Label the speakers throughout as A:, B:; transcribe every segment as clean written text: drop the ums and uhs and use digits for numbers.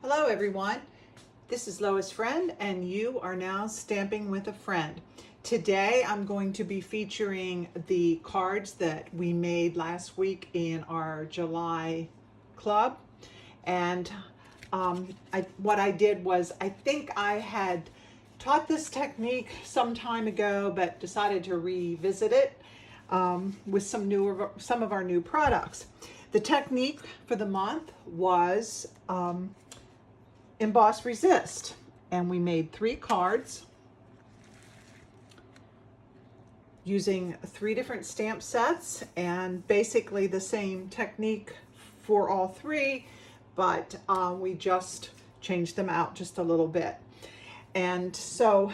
A: Hello everyone, this is Lois Friend and you are now stamping with a friend. Today I'm going to be featuring the cards that we made last week in our July club. And what I did was, I think I had taught this technique some time ago but decided to revisit it with some of our new products. The technique for the month was Emboss Resist, and we made 3 cards using 3 different stamp sets, and basically the same technique for all 3, but we just changed them out just a little bit. And so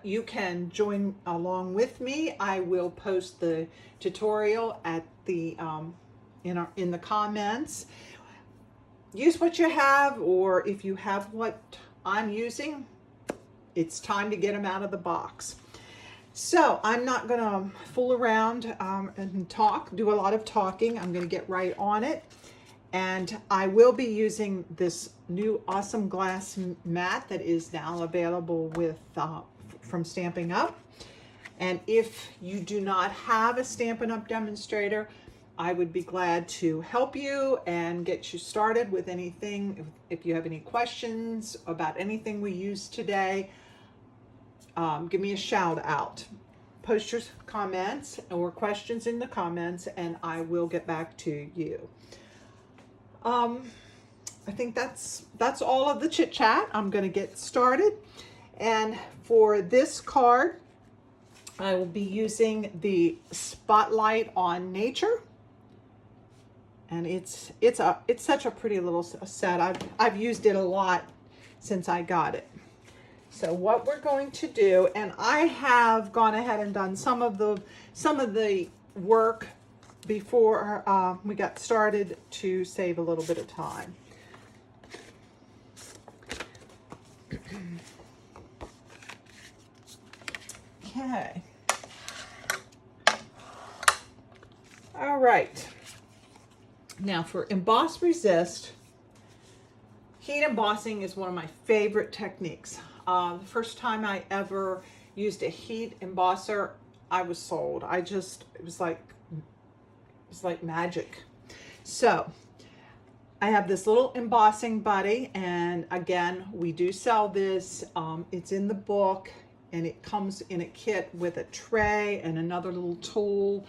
A: you can join along with me. I will post the tutorial at the in the comments. Use what you have, or if you have what I'm using, it's time to get them out of the box. So I'm not going to fool around and do a lot of talking. I'm going to get right on it. And I will be using this new awesome glass mat that is now available with from Stampin' Up. And if you do not have a Stampin' Up demonstrator, I would be glad to help you and get you started with anything. If you have any questions about anything we used today, give me a shout out. Post your comments or questions in the comments and I will get back to you. I think that's all of the chit chat. I'm going to get started. And for this card, I will be using the Spotlight on Nature. And it's such a pretty little set. I've used it a lot since I got it. So what we're going to do, and I have gone ahead and done some of the work before we got started to save a little bit of time. Okay. All right. Now for Emboss Resist, heat embossing is one of my favorite techniques. The first time I ever used a heat embosser, I was sold. It was like magic. So I have this little embossing buddy, and again, we do sell this. It's in the book, and it comes in a kit with a tray and another little tool.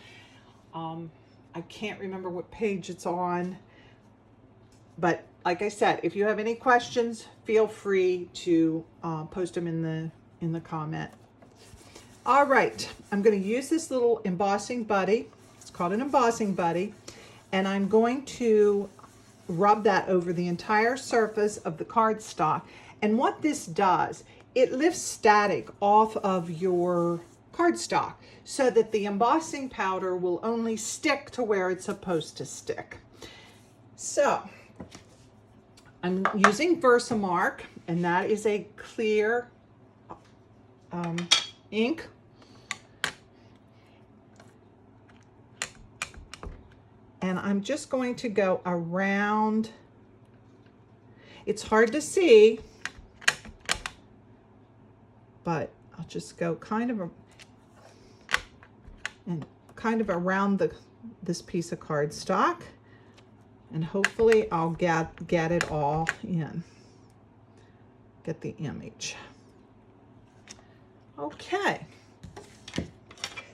A: I can't remember what page it's on, but like I said, if you have any questions, feel free to post them in the comment. All right, I'm going to use this little embossing buddy. It's called an embossing buddy, and I'm going to rub that over the entire surface of the cardstock. And what this does, it lifts static off of your cardstock so that the embossing powder will only stick to where it's supposed to stick. So I'm using Versamark, and that is a clear ink. And I'm just going to go around. It's hard to see, but I'll just go kind of around this piece of cardstock, and hopefully I'll get it all in. Get the image. Okay.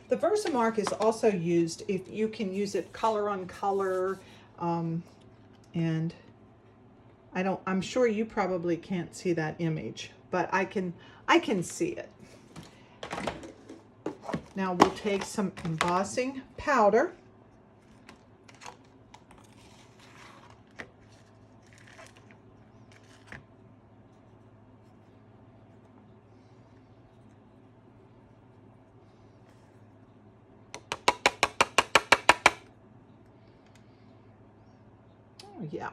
A: The Versamark is also used if you can use it color on color, and I'm sure you probably can't see that image, but I can see it. Now we'll take some embossing powder. Oh yeah.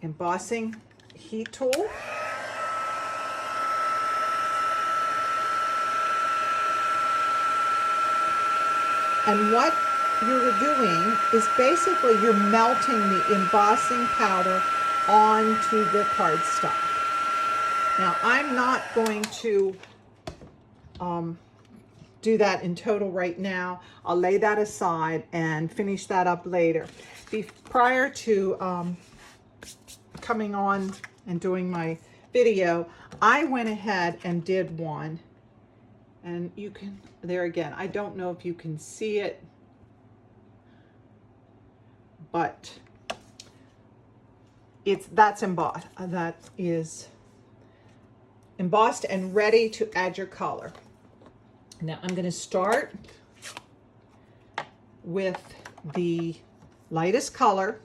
A: Embossing heat tool. And what you're doing is basically you're melting the embossing powder onto the cardstock. Now, I'm not going to do that in total right now. I'll lay that aside and finish that up later. Prior to coming on and doing my video, I went ahead and did one. And you can, there again, I don't know if you can see it, but that's embossed. That is embossed and ready to add your color. Now I'm going to start with the lightest color,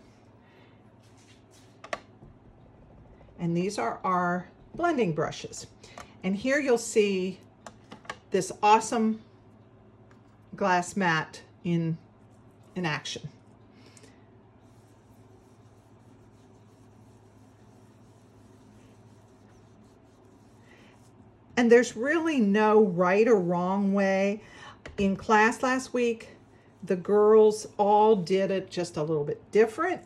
A: and these are our blending brushes. And here you'll see this awesome glass mat in action. And there's really no right or wrong way. In class last week, the girls all did it just a little bit different.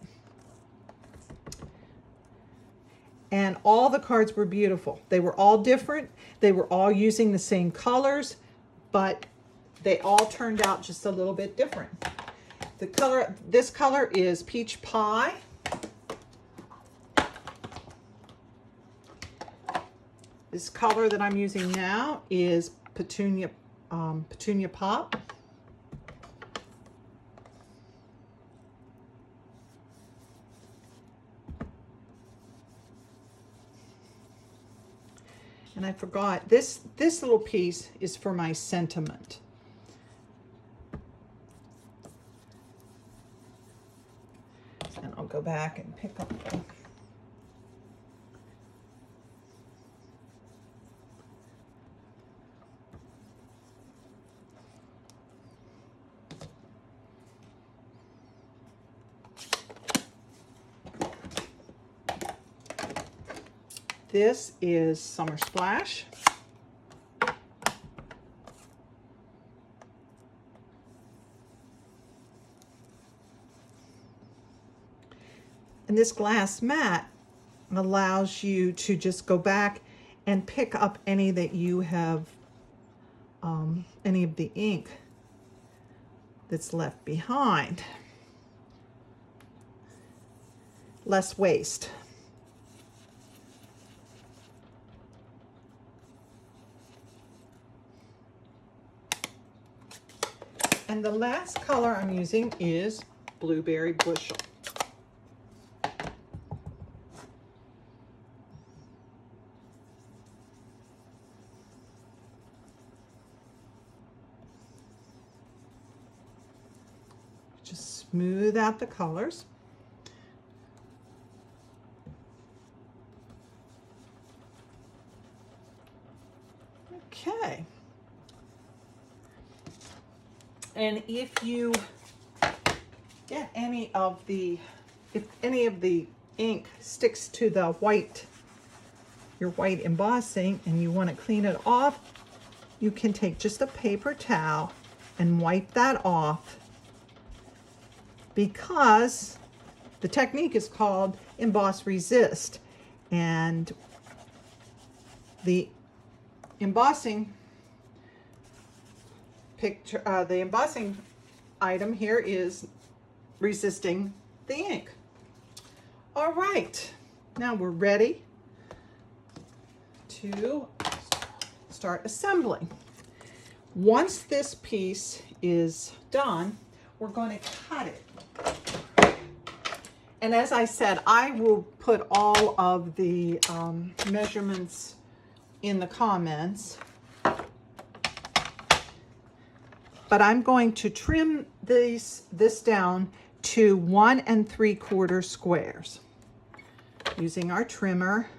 A: And all the cards were beautiful. They were all different. They were all using the same colors, but they all turned out just a little bit different. The color, this color is Peach Pie. This color that I'm using now is Petunia Pop. And I forgot, this little piece is for my sentiment. And I'll go back and pick up the This is Summer Splash. And this glass mat allows you to just go back and pick up any that you have, any of the ink that's left behind. Less waste. And the last color I'm using is Blueberry Bushel. Just smooth out the colors. Okay. And if you get if any of the ink sticks to the your white embossing and you want to clean it off, you can take just a paper towel and wipe that off, because the technique is called Emboss Resist. And the embossing the embossing item here is resisting the ink. All right, now we're ready to start assembling. Once this piece is done, we're going to cut it. And as I said, I will put all of the measurements in the comments. But I'm going to trim this down to 1 3/4 squares using our trimmer.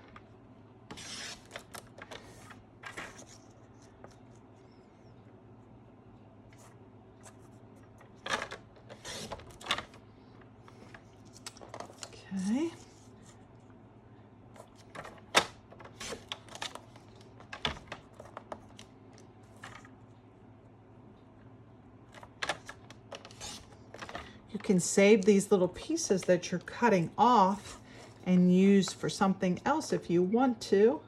A: Okay. can save these little pieces that you're cutting off and use for something else if you want to.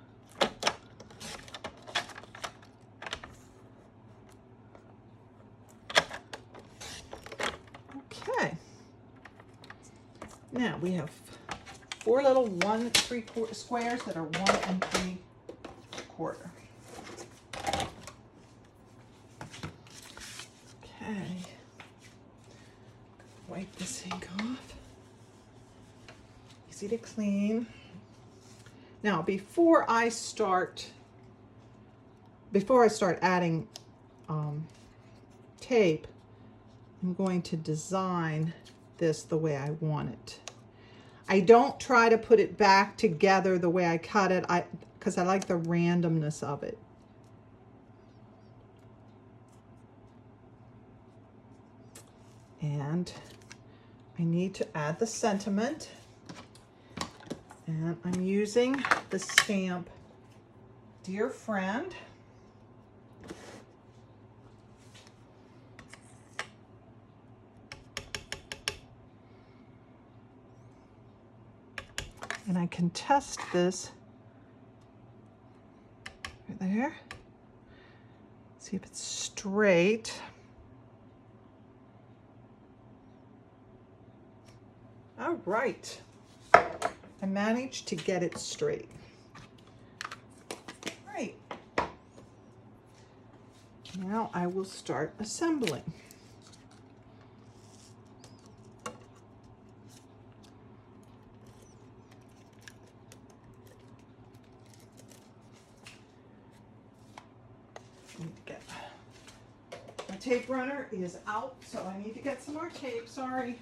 A: Okay. Now we have 4 little 1 3/4 squares that are 1 3/4. Okay. Wipe this ink off. Easy to clean. Now, before I start adding tape, I'm going to design this the way I want it. I don't try to put it back together the way I cut it, because I like the randomness of it. And I need to add the sentiment. And I'm using the stamp Dear Friend. And I can test this right there. See if it's straight. All right. I managed to get it straight. Right. Now I will start assembling. Need to get my tape runner is out, so I need to get some more tape. Sorry.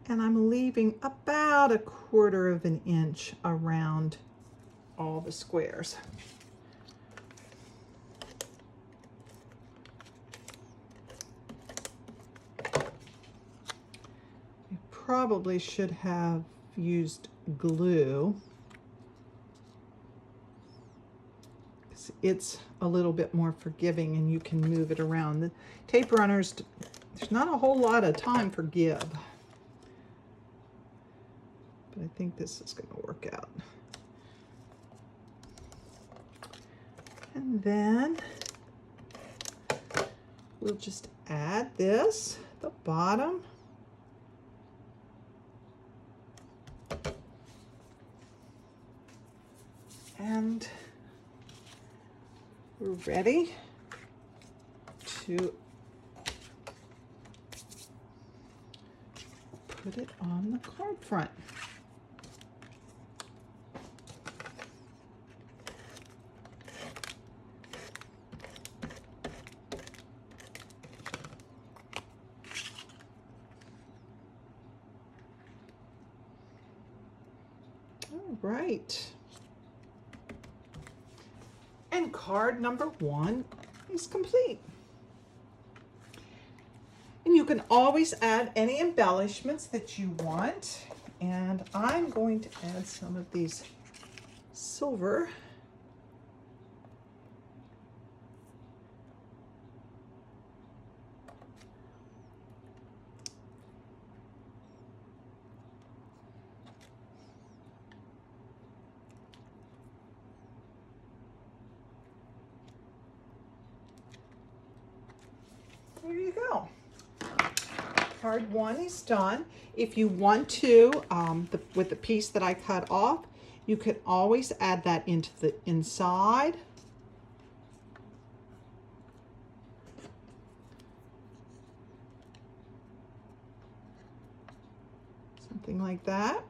A: And I'm leaving about 1/4 of an inch around all the squares. I probably should have used glue. It's a little bit more forgiving and you can move it around. The tape runners, there's not a whole lot of time for give. But I think this is going to work out. And then we'll just add this at the bottom. And we're ready to put it on the card front. All right. And card number 1 is complete. And you can always add any embellishments that you want. And I'm going to add some of these silver. There you go. Card 1 is done. If you want to, with the piece that I cut off, you could always add that into the inside. Something like that.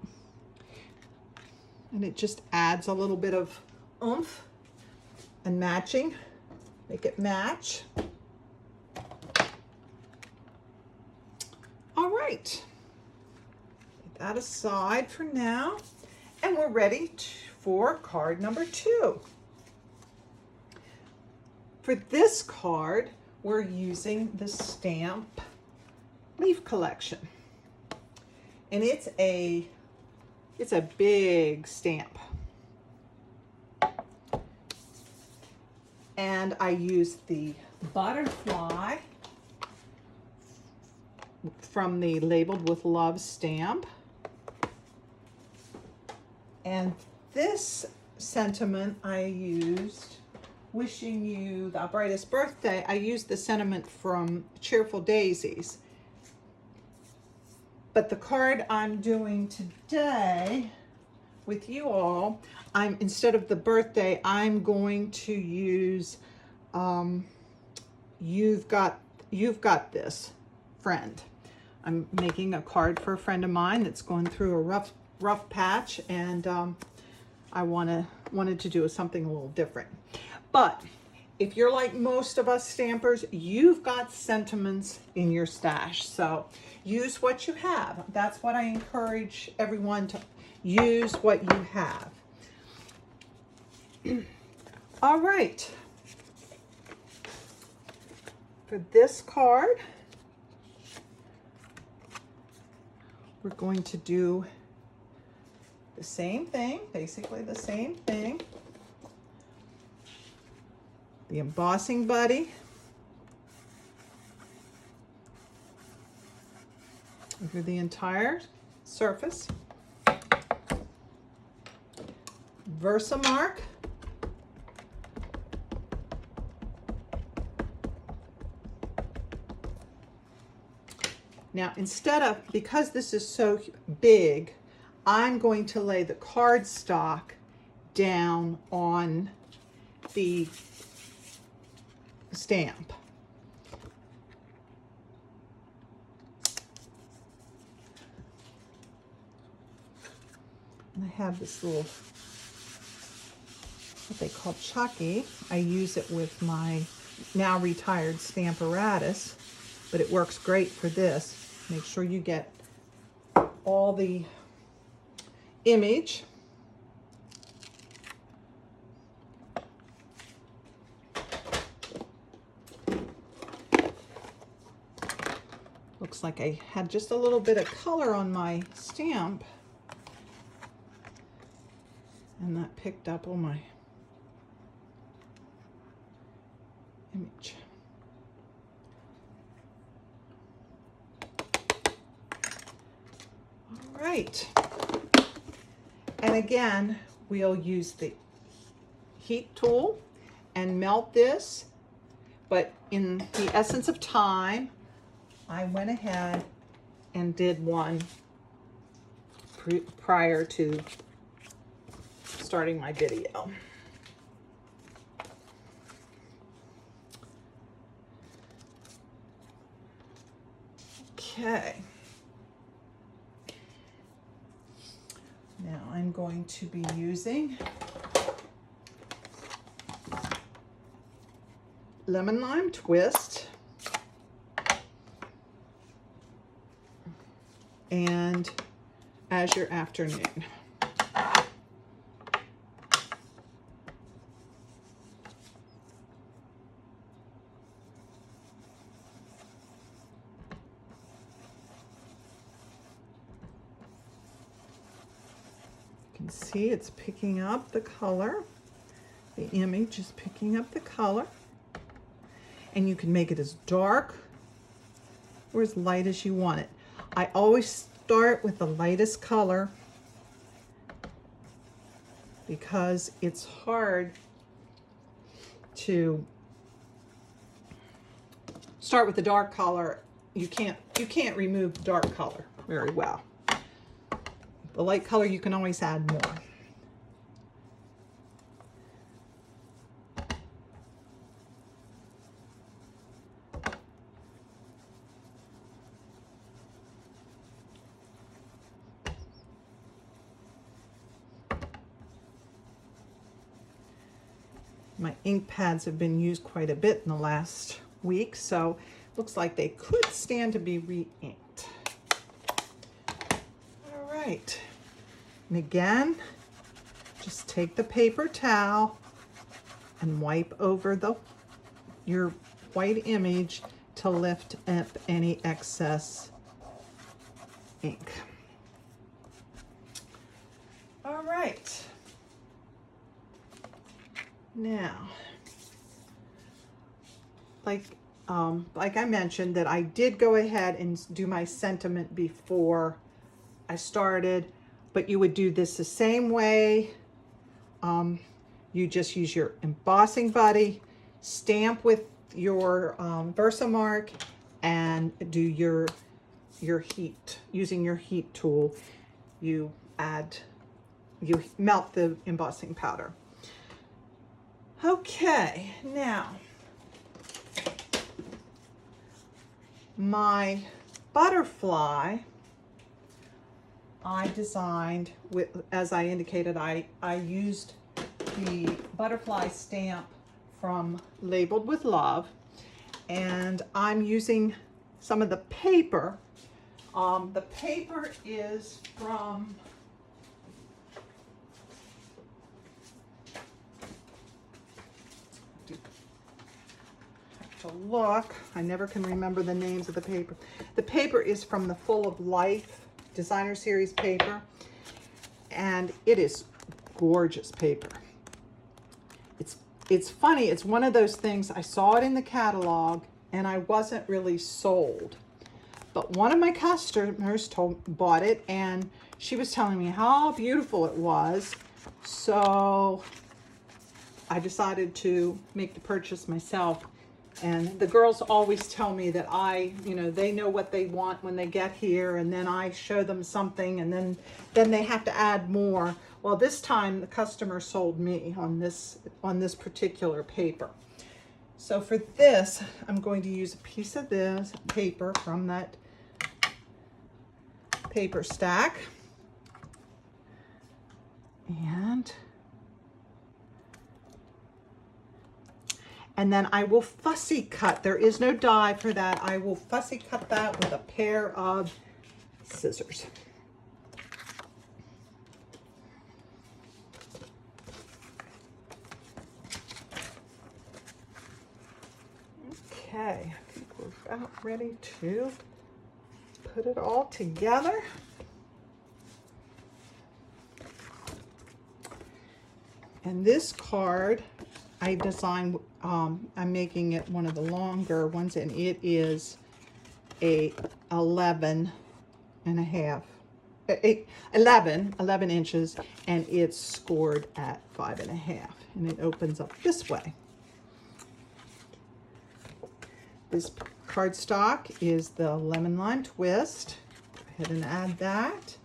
A: And it just adds a little bit of oomph and matching. Make it match. All right. that aside for now. And we're ready for card number 2. For this card, we're using the stamp leaf collection. And it's a big stamp. And I used the butterfly from the Labeled with Love stamp. And this sentiment I used, wishing you the brightest birthday, I used the sentiment from Cheerful Daisies. But the card I'm doing today with you all, instead of the birthday, I'm going to use You've Got This, Friend. I'm making a card for a friend of mine that's going through a rough patch, and I wanted to do something a little different. But if you're like most of us stampers, you've got sentiments in your stash. So use what you have. That's what I encourage everyone to use, what you have. All right. For this card, we're going to do the same thing, basically the same thing. The embossing buddy. Over the entire surface. Versamark. Now, because this is so big, I'm going to lay the cardstock down on the stamp. And I have this little, what they call Chucky. I use it with my now retired Stamparatus, but it works great for this. Make sure you get all the image. Looks like I had just a little bit of color on my stamp, and that picked up on my image. All right. And again, we'll use the heat tool and melt this, but in the essence of time, I went ahead and did one prior to starting my video. Okay. Now I'm going to be using Lemon Lime Twist and Azure Afternoon. You can see it's picking up the color. The image is picking up the color. And you can make it as dark or as light as you want it. I always start with the lightest color because it's hard to start with the dark color. You can't remove the dark color very well. The light color you can always add more. My ink pads have been used quite a bit in the last week, so looks like they could stand to be re-inked. All right. And again, just take the paper towel and wipe over your white image to lift up any excess ink. All right. Now, like I mentioned, that I did go ahead and do my sentiment before I started, but you would do this the same way. You just use your embossing buddy, stamp with your Versamark, and do your heat. Using your heat tool, you melt the embossing powder. Okay, now my butterfly I designed with, as I indicated, I used the butterfly stamp from Labeled with Love, and I'm using some of the paper. The paper is from to look. I never can remember the names of the paper. The paper is from the Full of Life Designer Series paper, and it is gorgeous paper. It's funny, it's one of those things, I saw it in the catalog and I wasn't really sold. But one of my customers bought it, and she was telling me how beautiful it was. So I decided to make the purchase myself. And the girls always tell me that they know what they want when they get here, and then I show them something, and then they have to add more. Well, this time the customer sold me on this particular paper. So for this, I'm going to use a piece of this paper from that paper stack. And then I will fussy cut. There is no die for that. I will fussy cut that with a pair of scissors. Okay, I think we're about ready to put it all together. And this card I designed, I'm making it one of the longer ones, and it is a 11 inches, and it's scored at 5.5, and it opens up this way. This cardstock is the Lemon Lime Twist. Go ahead and add that.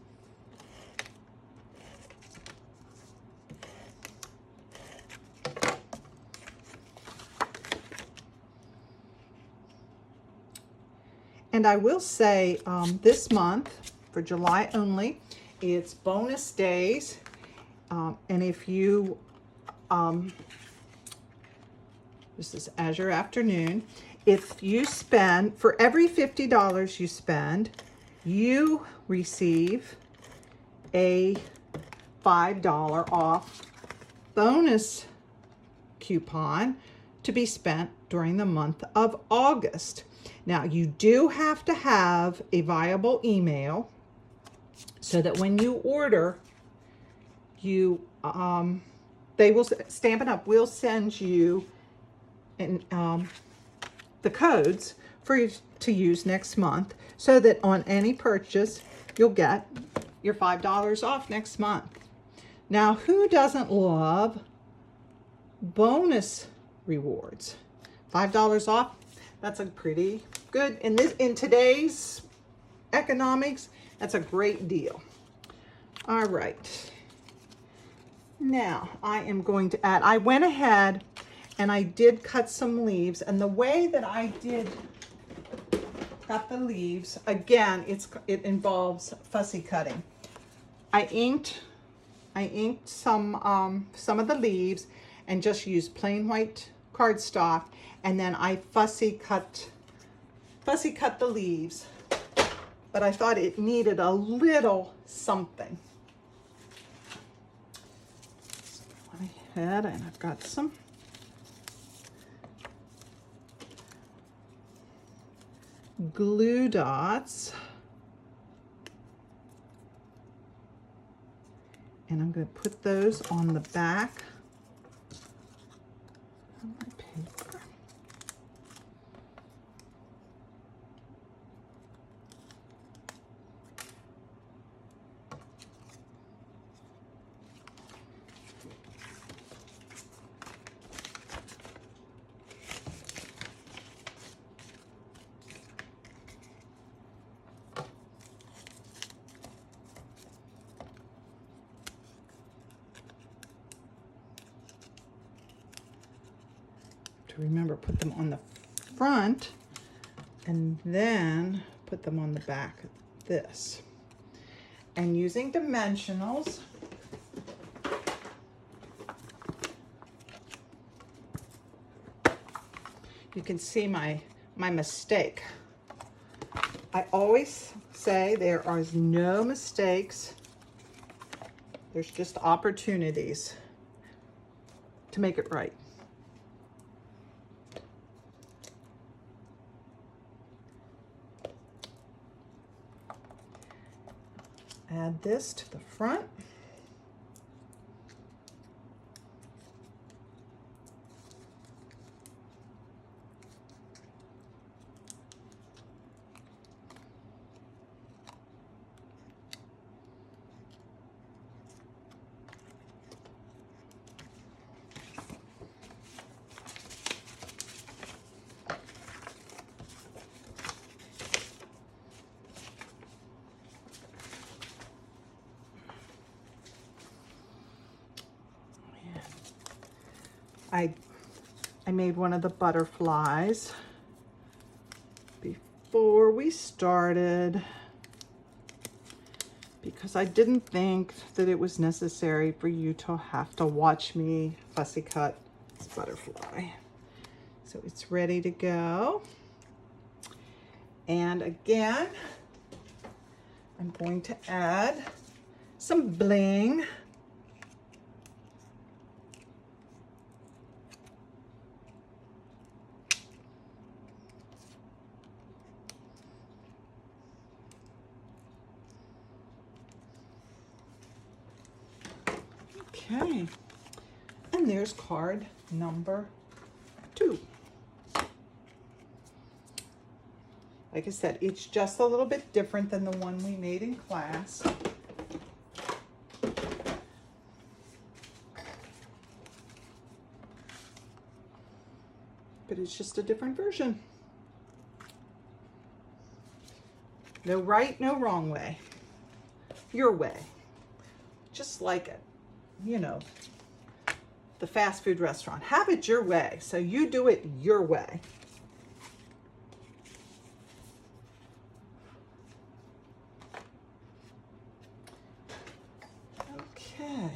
A: And I will say, this month, for July only, it's bonus days. And if you, this is Azure Afternoon, if you spend, for every $50 you spend, you receive a $5 off bonus coupon to be spent during the month of August. Now, you do have to have a viable email so that when you order, they will stamp it up. We'll send you the codes for you to use next month, so that on any purchase, you'll get your $5 off next month. Now, who doesn't love bonus rewards? $5 off. That's a pretty good, in today's economics, that's a great deal. All right. Now I am going to add, I went ahead and I did cut some leaves, and the way that I did cut the leaves, again, it involves fussy cutting. I inked some of the leaves and just used plain white cardstock, and then I fussy cut the leaves but I thought it needed a little something. So I went ahead and I've got some glue dots. And I'm going to put those on the back of my paper. Remember, put them on the front and then put them on the back of this. And using dimensionals, you can see my mistake. I always say there are no mistakes. There's just opportunities to make it right. Add this to the front. I made one of the butterflies before we started because I didn't think that it was necessary for you to have to watch me fussy cut this butterfly. So it's ready to go. And again, I'm going to add some bling. Okay, and there's card number 2. Like I said, it's just a little bit different than the one we made in class. But it's just a different version. No right, no wrong way. Your way. Just like it, you know, the fast food restaurant. Have it your way. So you do it your way. Okay.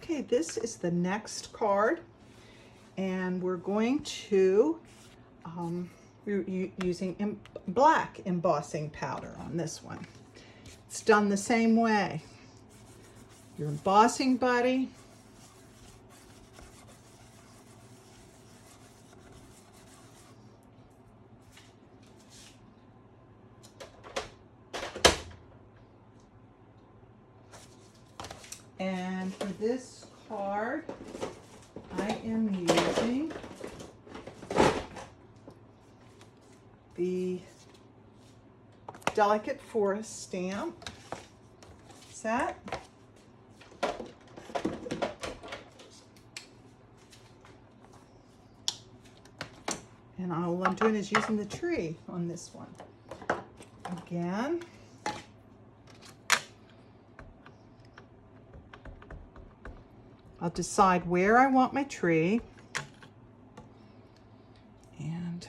A: Okay, this is the next card. And we're going to, we're using black embossing powder on this one. It's done the same way. Your embossing buddy. And for this card, I am using the Delicate Forest stamp set. And all I'm doing is using the tree on this one. Again. I'll decide where I want my tree. And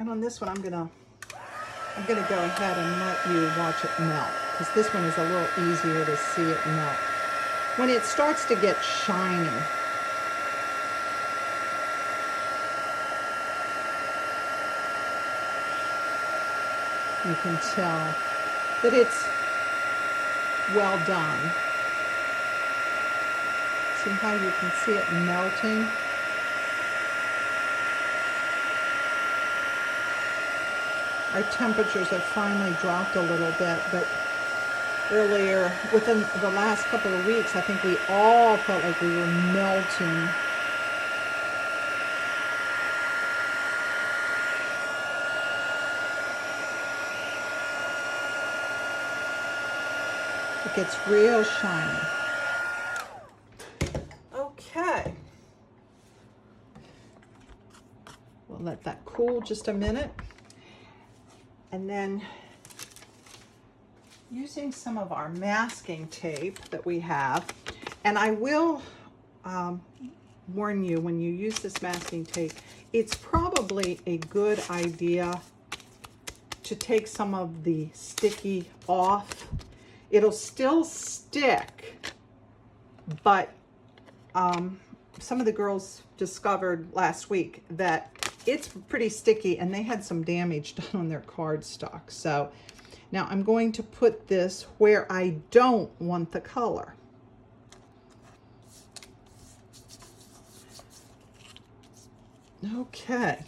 A: And on this one, I'm gonna go ahead and let you watch it melt, because this one is a little easier to see it melt. When it starts to get shiny, you can tell that it's well done. See how you can see it melting? Our temperatures have finally dropped a little bit, but earlier, within the last couple of weeks, I think we all felt like we were melting. It gets real shiny. Okay. We'll let that cool just a minute. And then using some of our masking tape that we have, and I will warn you, when you use this masking tape, it's probably a good idea to take some of the sticky off. It'll still stick, but some of the girls discovered last week that it's pretty sticky, and they had some damage done on their cardstock. So now I'm going to put this where I don't want the color. Okay.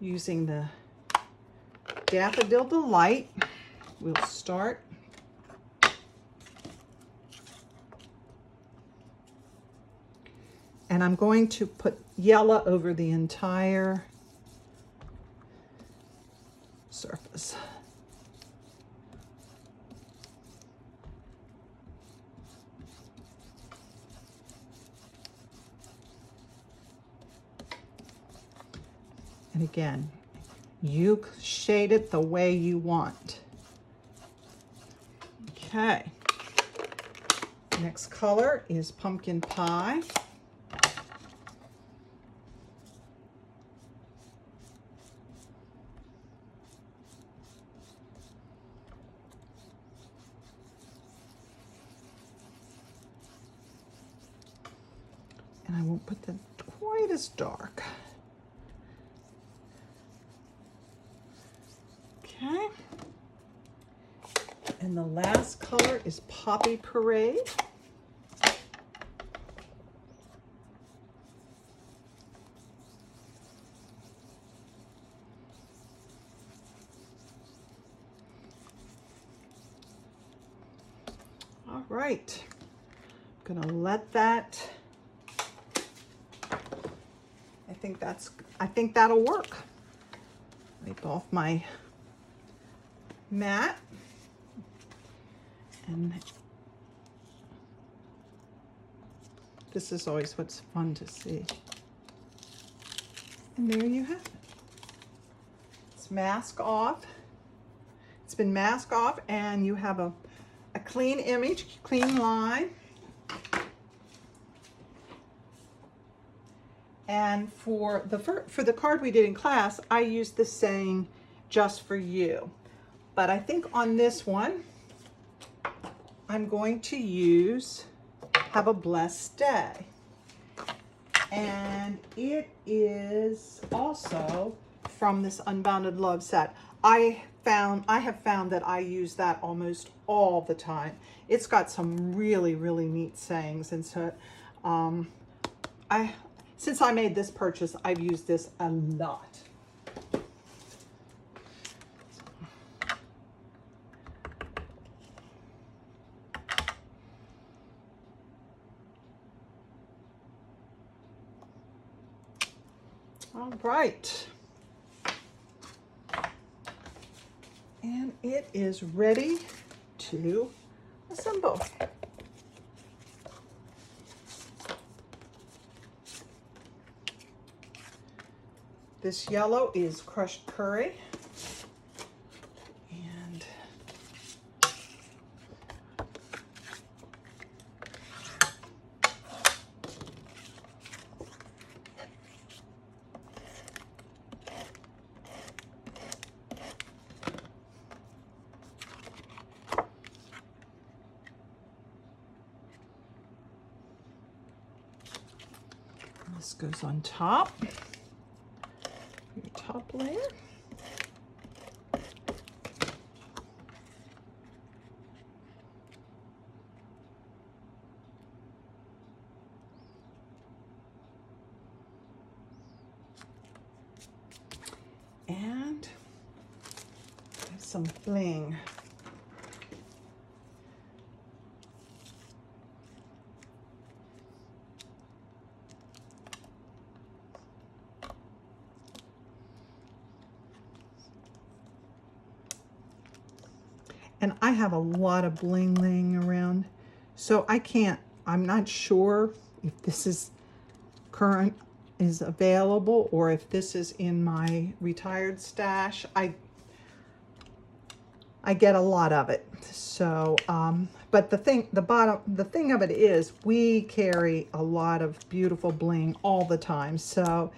A: Using the Daffodil Delight, we'll start. And I'm going to put yellow over the entire surface. And again, you shade it the way you want. Okay. Next color is Pumpkin Pie. And I won't put them quite as dark. Okay. And the last color is Poppy Parade. All right. I'm gonna let that, I think that'll work. Wipe off my mat. And this is always what's fun to see. And there you have it. It's mask off. It's been masked off, and you have a clean image, clean line. And for the card we did in class, I used the saying, "Just for you." But I think on this one, I'm going to use "Have a Blessed Day." And it is also from this Unbounded Love set. I have found that I use that almost all the time. It's got some really, really neat sayings. And so since I made this purchase, I've used this a lot. All right. And it is ready to assemble. This yellow is crushed curry. And This goes on top, your top layer. And some bling. And I have a lot of bling laying around, so I'm not sure if this is available or if this is in my retired stash. I get a lot of it. So, but the thing of it is we carry a lot of beautiful bling all the time. So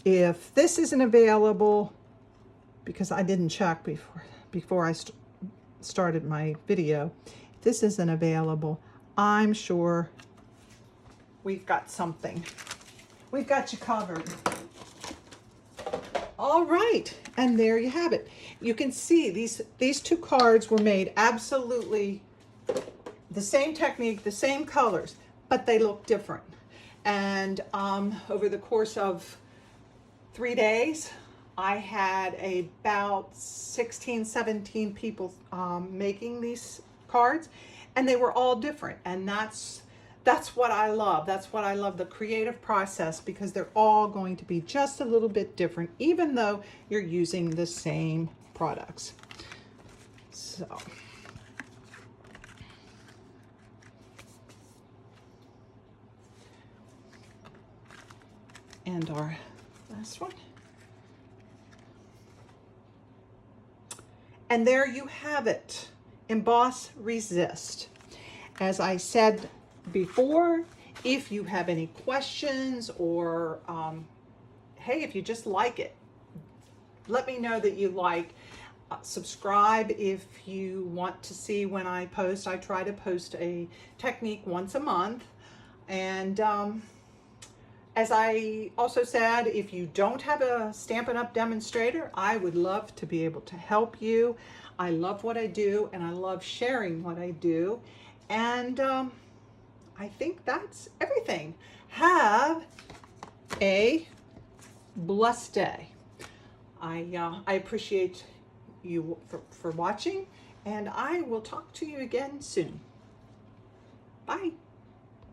A: if this isn't available, because I didn't check before I started my video, if this isn't available, I'm sure we've got something. We've got you covered. All right, and there you have it. You can see these two cards were made absolutely the same technique, the same colors, but they look different. And over the course of 3 days, I had about 16, 17 people making these cards, and they were all different. And that's what I love. That's what I love, the creative process, because they're all going to be just a little bit different, even though you're using the same products. So, and our last one. And there you have it, Emboss Resist. As I said before, if you have any questions or, hey, if you just like it, let me know that you like. Subscribe if you want to see when I post. I try to post a technique once a month. And as I also said, if you don't have a Stampin' Up! Demonstrator, I would love to be able to help you. I love what I do, and I love sharing what I do. And I think that's everything. Have a blessed day. I appreciate you for watching, and I will talk to you again soon. Bye.